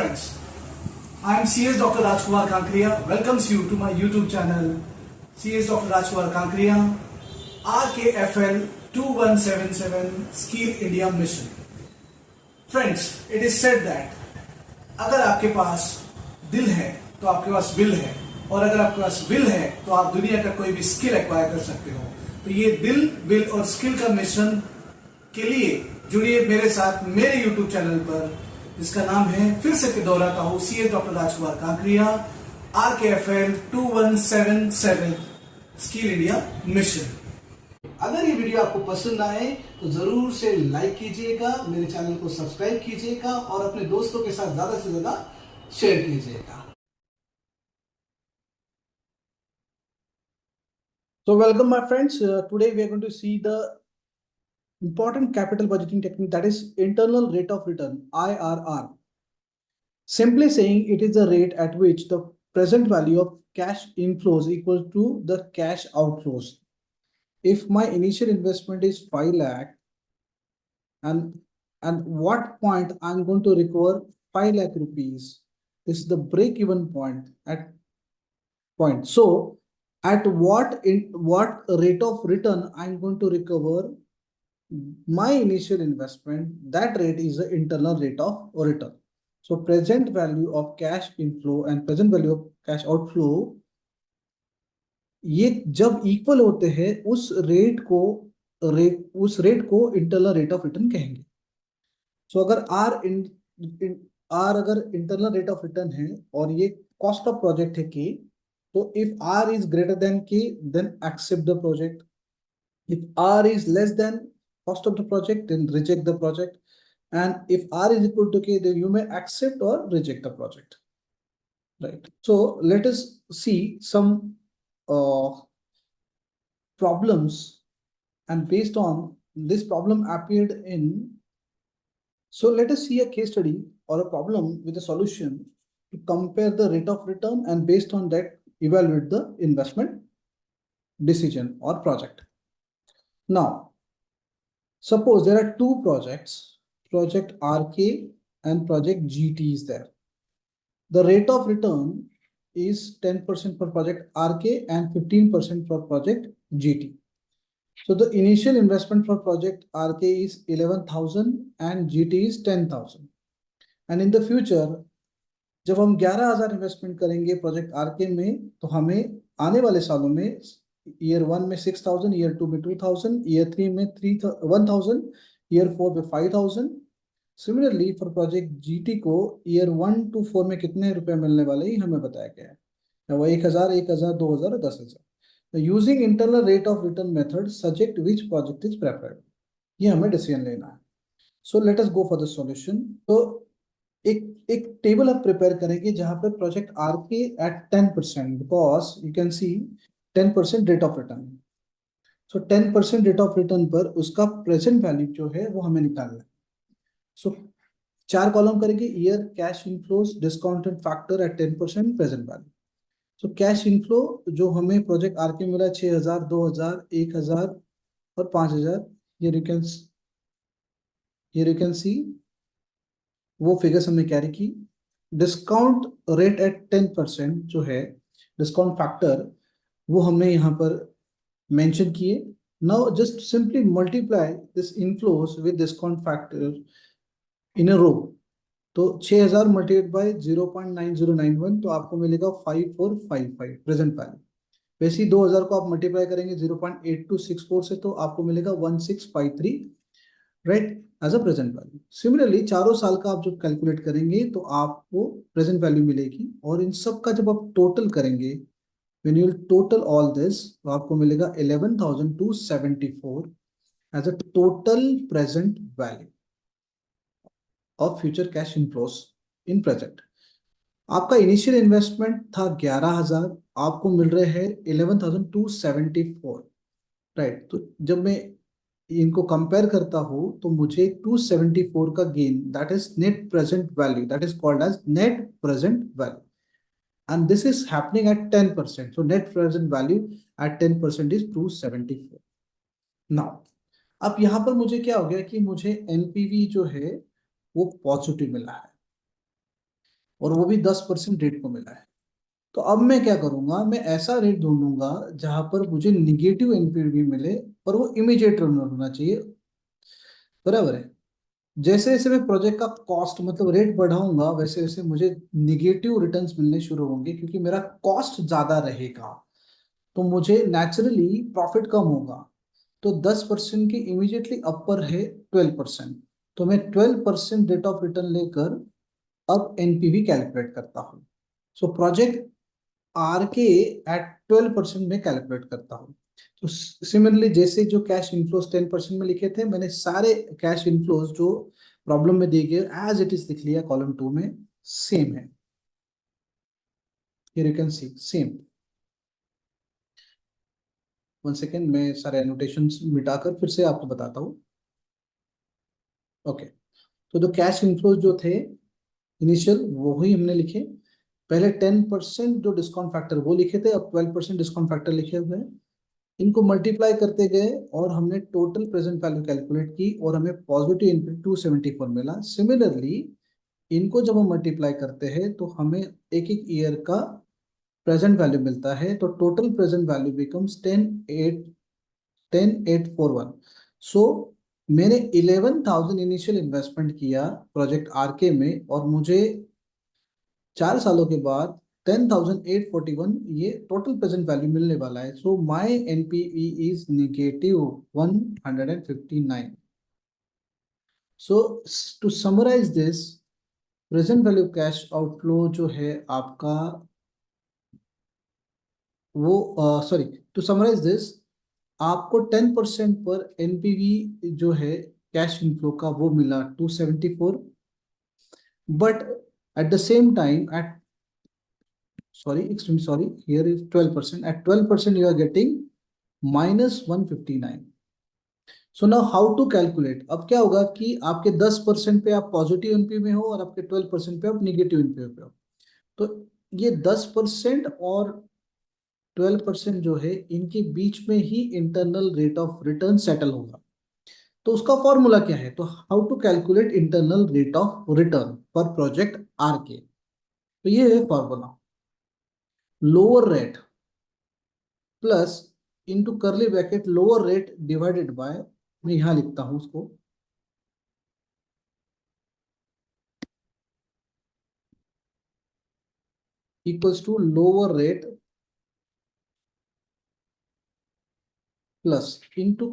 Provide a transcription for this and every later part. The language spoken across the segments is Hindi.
friends, I am CS Dr. Rajkumar Kankriya welcomes you to my YouTube channel CS Dr. Rajkumar Kankriya RKFL 2177 Skill India Mission. Friends, it is said that अगर आपके पास दिल है तो आपके पास विल है, और अगर आपके पास विल है तो आप दुनिया का कोई भी स्किल एक्वायर कर सकते हो। तो ये दिल, विल और स्किल का मिशन के लिए जुड़िए मेरे साथ मेरे YouTube चैनल पर, जिसका नाम है, फिर से दोहराता हूँ, CS doctor Rajkumar Kankaria RKFL 2177 skill India mission. अगर ये वीडियो आपको पसंद आए तो जरूर से लाइक कीजिएगा, मेरे चैनल को सब्सक्राइब कीजिएगा और अपने दोस्तों के साथ ज्यादा से ज्यादा शेयर कीजिएगा। So welcome my friends. Today we are going to see the important capital budgeting technique, that is internal rate of return, IRR. Simply saying, it is the rate at which the present value of cash inflows equal to the cash outflows. If my initial investment is 5 lakh and what point I'm going to recover 5 lakh rupees, this is the break even point at point. So at what rate of return I'm going to recover my initial investment, that rate is the internal rate of return. So present value of cash inflow and present value of cash outflow, ये जब इक्वल होते हैं उस रेट को इंटरनल रेट ऑफ रिटर्न कहेंगे। सो अगर अगर इंटरनल रेट ऑफ रिटर्न है और ये कॉस्ट ऑफ प्रोजेक्ट है के, तो if R is greater than K then accept the project, if R is less than cost of the project, then reject the project, and if r is equal to k, then you may accept or reject the project, right? So let us see some problems, and based on this problem appeared in, so let us see a case study or a problem with a solution to compare the rate of return, and based on that evaluate the investment decision or project. Now suppose there are two projects, project RK and project GT is there. The rate of return is 10% for project RK and 15% for project GT. So the initial investment for project RK is 11,000 and GT is 10,000. And in the future, जब हम 11,000 इन्वेस्टमेंट करेंगे प्रोजेक्ट RK में, तो हमें आने वाले सालों में ईयर 1 में 6,000, ईयर 2 में 2,000, ईयर 3 में 1,000, ईयर 4 में 5,000। सिमिलरली फॉर प्रोजेक्ट GT को ईयर 1 to 4 में कितने रुपए मिलने वाले ही हमें बताया गया है, वो 1,000, 1,000, 2,000 और 10,000। Using internal rate of return method suggest which project is preferred, ये हमें डिसीजन लेना है। So let us go for the solution. तो एक टेबल आप प्रिपेयर करेंगे जहां पे project RK at 10%, because you can see 10% rate of return. So 10% rate of return पर उसका प्रेजेंट वैल्यू जो है वो हमें निकालना है। सो 4 कॉलम करेंगे, year, cash inflows, discounted factor at 10%, present value. So cash inflow जो हमें प्रोजेक्ट RK मिला 6,000, 2,000, 1,000 और 5,000, here you can see वो फिगर्स हमने कैरी की। डिस्काउंट रेट एट 10% जो है, डिस्काउंट फैक्टर, वो हमने यहाँ पर मेंशन किए। Now just simply multiply this inflows with discount factor in a row. तो 6,000 मल्टीप्लाइड बाय 0.9091, तो आपको मिलेगा 5455 प्रेजेंट वैल्यू। वैसे ही 2,000 को आप मल्टीप्लाई करेंगे 0.8264 से, तो आपको मिलेगा 1653, right, as a present value. Similarly चारों साल का आप जब कैलकुलेट करेंगे तो आपको प्रेजेंट वैल्यू मिलेगी, और इन सब का जब आप टोटल करेंगे, when you total all this, तो आपको मिलेगा 11,274 as a total present value of future cash inflows in present. आपका इनिशियल इन्वेस्टमेंट था 11,000, आपको मिल रहे हैं 11,274, राइट। तो जब मैं इनको कंपेयर करता हूं तो मुझे 274 का gain, that is net present value, that is called as net present value, and this is happening at 10%। So net present value at 10% is 274। Now अब यहां पर मुझे क्या हो गया कि मुझे एनपीवी जो है वो पॉजिटिव मिला है। और वो भी 10% रेट को मिला है। तो अब मैं क्या करूंगा, मैं ऐसा रेट ढूंढूंगा जहां पर मुझे निगेटिव एनपीवी मिले, पर वो इमीडिएट रन होना चाहिए। बराबर है। जैसे जैसे मैं प्रोजेक्ट का कॉस्ट मतलब रेट बढ़ाऊंगा, वैसे वैसे मुझे निगेटिव रिटर्न्स मिलने शुरू होंगे, क्योंकि मेरा कॉस्ट ज्यादा रहेगा, तो मुझे नेचुरली प्रॉफिट कम होगा। तो 10% की इमीडिएटली अपर है 12%। तो मैं 12% रेट ऑफ रिटर्न लेकर अब एनपीवी कैलकुलेट करता हूँ। सो प्रोजेक्ट आर के एट 12% में कैलकुलेट करता हूँ। तो सिमिलरली जैसे जो कैश इनफ्लोज 10% में लिखे थे, मैंने सारे कैश इनफ्लोज जो प्रॉब्लम में दिए गए एज इट इज लिख लिया कॉलम 2 में, सेम है। Here you can C same. One second, मैं सारे एनोटेशंस मिटाकर फिर से आपको बताता हूँ। ओके। तो जो कैश इनफ्लोज जो थे इनिशियल, वो ही हमने लिखे। पहले 10% जो डिस्काउंट फैक्टर वो लिखे थे, अब 12% डिस्काउंट फैक्टर लिखे हुए हैं। इनको मल्टीप्लाई करते गए और हमने टोटल प्रेजेंट वैल्यू कैलकुलेट की और हमें पॉजिटिव इनपुट 274 मिला। सिमिलरली इनको जब हम मल्टीप्लाई करते हैं तो हमें एक एक ईयर का प्रेजेंट वैल्यू मिलता है, तो टोटल प्रेजेंट वैल्यू बिकम्स 10841। सो मैंने 11,000 इनिशियल इन्वेस्टमेंट किया प्रोजेक्ट आरके में, और मुझे 4 सालों के बाद 10,841 ये टोटल प्रेजेंट वैल्यू मिलने वाला है। So my NPV is negative 159। So to summarise this, present value cash outflow जो है आपका वो, सॉरी, टू समराइज दिस, आपको 10% पर एनपीवी जो है कैश इनफ्लो का वो मिला 274। But at the same time at, sorry, extremely sorry, here is 12%. At 12% you are getting minus 159. So now how to calculate. अब क्या होगा कि आपके 10% पे आप पॉजिटिव एनपी में हो और आपके 12% पे आप निगेटिव एनपी पे हो। तो ये 10% और 12% जो है, इनके बीच में ही internal rate of return settle होगा। तो उसका फॉर्मूला क्या है, तो how to calculate internal rate of return for project R K. तो ये है formula, lower rate plus into curly bracket lower rate divided by, मैं यहां लिखता हूं उसको, equals to lower rate plus into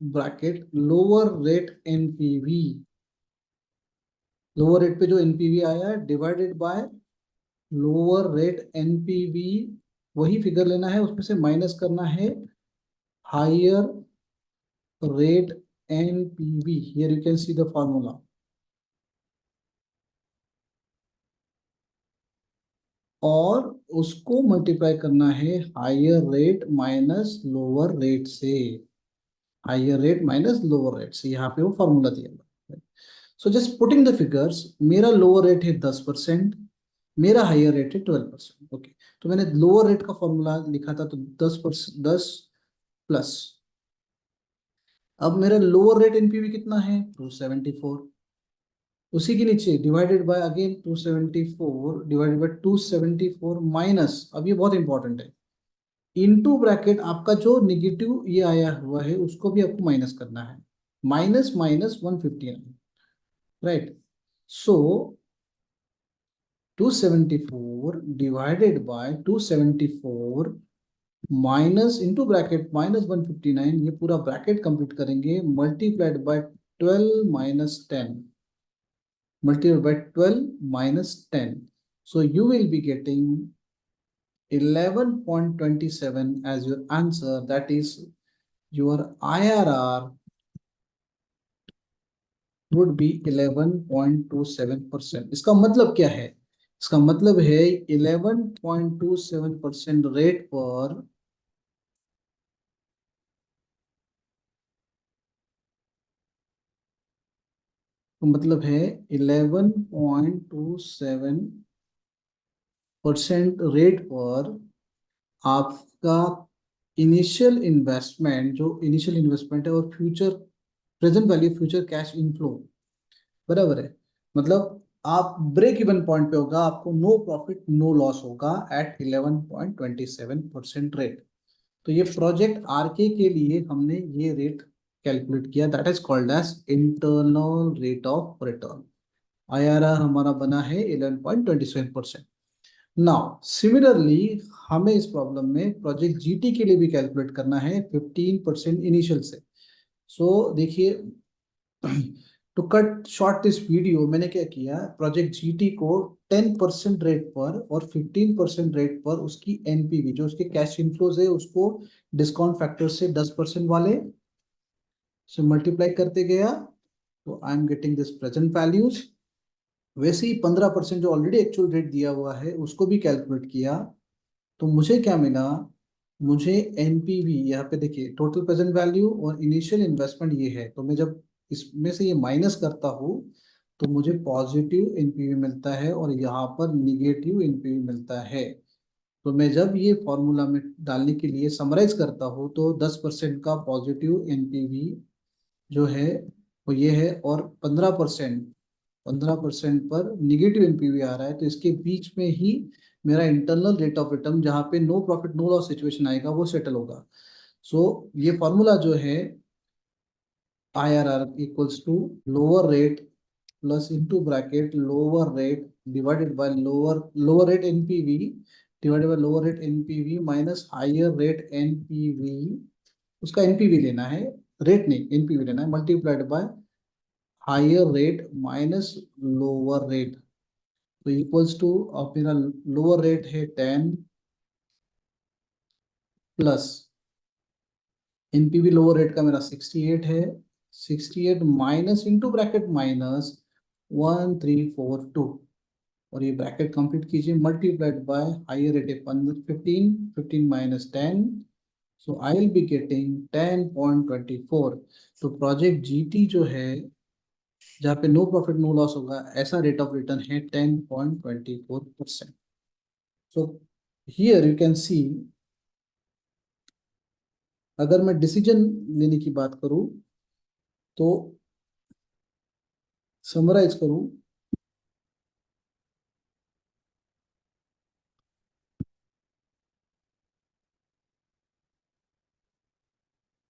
bracket lower rate NPV, lower rate पे जो एनपीवी आया है divided by lower rate NPV. वही फिगर लेना है, उसमें से माइनस करना है higher rate NPV. Here you can see the formula. और उसको मल्टीप्लाई करना है higher rate minus lower rate से, higher rate minus lower rate से, यहाँ पे वो फॉर्मूला दिया हुआ है। So just putting the figures, मेरा लोअर रेट है 10%, मेरा हायर रेट है 12%। ओके, तो मैंने लोअर रेट का फॉर्मूला लिखा था, तो 10%, 10 प्लस, अब मेरा लोअर रेट एनपीवी कितना है 274, उसी के नीचे divided by again 274 divided by 274 minus, अब ये बहुत इंपॉर्टेंट है, इनटू ब्रैकेट आपका जो निगेटिव ये आया हुआ है उसको भी आपको माइनस करना है, minus minus 159, right. So 274 divided by 274 minus into bracket minus 159, ये पूरा ब्रैकेट कंप्लीट करेंगे, multiplied by 12 minus 10, multiplied by 12 minus 10. So you will be getting 11.27 as your answer. That is your IRR would be 11.27%. इसका मतलब क्या है? इसका मतलब है 11.27% रेट पर मतलब है 11.27% रेट पर आपका इनिशियल इन्वेस्टमेंट, जो इनिशियल इन्वेस्टमेंट है, और future present value future cash inflow बराबर है। मतलब आप ब्रेक इवन पॉइंट पे होगा, आपको नो प्रॉफिट नो लॉस होगा एट 11.27% रेट। तो ये प्रोजेक्ट आरके के लिए हमने ये रेट कैलकुलेट किया, that is called as internal rate of return. IRR हमारा बना है 11.27%। नाउ सिमिलरली हमें इस प्रॉब्लम में प्रोजेक्ट जीटी के लिए भी कैलकुलेट करना है 15% इनिशियल से। सो देखिए, to cut short this video मैंने क्या किया, प्रोजेक्ट जीटी को 10% रेट पर और 15% रेट पर उसकी एनपीवी जो उसके कैश इनफ्लोज है उसको डिस्काउंट फैक्टर से 10% वाले से मल्टीप्लाई करते गया, तो I am getting this present values. वैसे ही 15% जो ऑलरेडी एक्चुअल रेट दिया हुआ है उसको भी कैलकुलेट किया, तो मुझे क्या मिला, मुझे एनपीवी यहाँ पे देखिए टोटल प्रेजेंट वैल्यू और इनिशियल इन्वेस्टमेंट ये है, तो मैं जब इसमें से ये माइनस करता हूँ तो मुझे पॉजिटिव एनपीवी मिलता है और यहाँ पर निगेटिव एनपीवी मिलता है। तो मैं जब ये फॉर्मूला में डालने के लिए समराइज करता हूँ तो 10% का पॉजिटिव एनपीवी जो है वो ये है, और 15% पर निगेटिव एनपीवी आ रहा है, तो इसके बीच में ही मेरा इंटरनल रेट ऑफ रिटर्न जहाँ पे no profit no loss situation आएगा वो सेटल होगा। सो ये फॉर्मूला जो है IRR equals to lower rate plus into bracket lower rate divided by lower rate NPV divided by lower rate NPV minus higher rate NPV. उसका एनपीवी लेना है, रेट नहीं एनपीवी लेना है, multiplied by higher rate minus lower rate, तो इक्वल्स टू अब मेरा लोअर रेट है 10 प्लस एनपीवी लोअर रेट का मेरा 68 है, 68 माइनस इंटू ब्रैकेट माइनस 1342, और ये ब्रैकेट कंप्लीट कीजिए मल्टीप्लाइड बाय हायर रेट है 15, 15 minus 10, so I will be getting 10.24। तो प्रोजेक्ट जीटी जो है जहाँ पे नो प्रॉफिट नो लॉस होगा ऐसा रेट ऑफ रिटर्न है 10.24%। सो हियर यू कैन सी, अगर मैं डिसीजन लेने की बात करूं तो समराइज करूं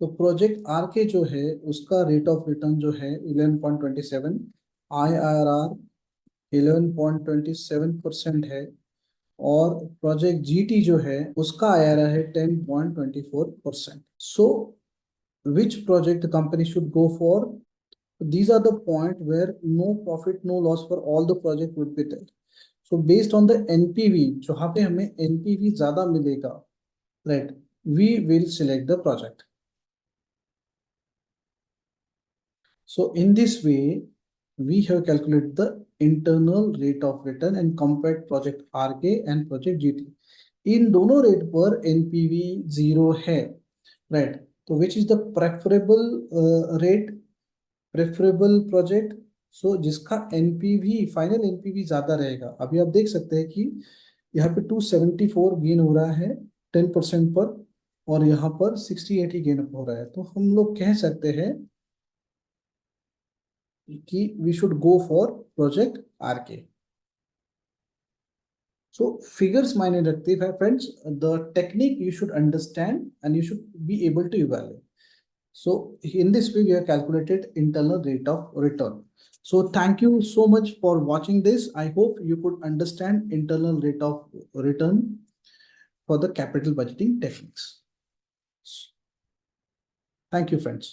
तो प्रोजेक्ट आर के जो है उसका रेट ऑफ रिटर्न जो है 11.27, आईआरआर 11.27% है, और प्रोजेक्ट जीटी जो है उसका आईआरआर है 10.24%। So which project company should go for? These are the point where no profit, no loss for all the project would be there. So based on the NPV, जहाँ पे हमें NPV ज्यादा मिलेगा, right, we will select the project. So in this way, we have calculated the internal rate of return and compared project RK and project GT. इन दोनों रेट पर NPV 0 है, right? तो which is the preferable rate, preferable project? So जिसका एनपीवी फाइनल एनपीवी ज्यादा रहेगा। अभी आप देख सकते हैं कि यहाँ पे 274 गेन हो रहा है 10% पर, और यहाँ पर 68 ही गेन हो रहा है, तो हम लोग कह सकते हैं कि we should go for project RK. So figures मायने रखते हैं friends, the technique you should understand and you should be able to evaluate. So in this way, we have calculated internal rate of return. So thank you so much for watching this. I hope you could understand internal rate of return for the capital budgeting techniques. Thank you, friends.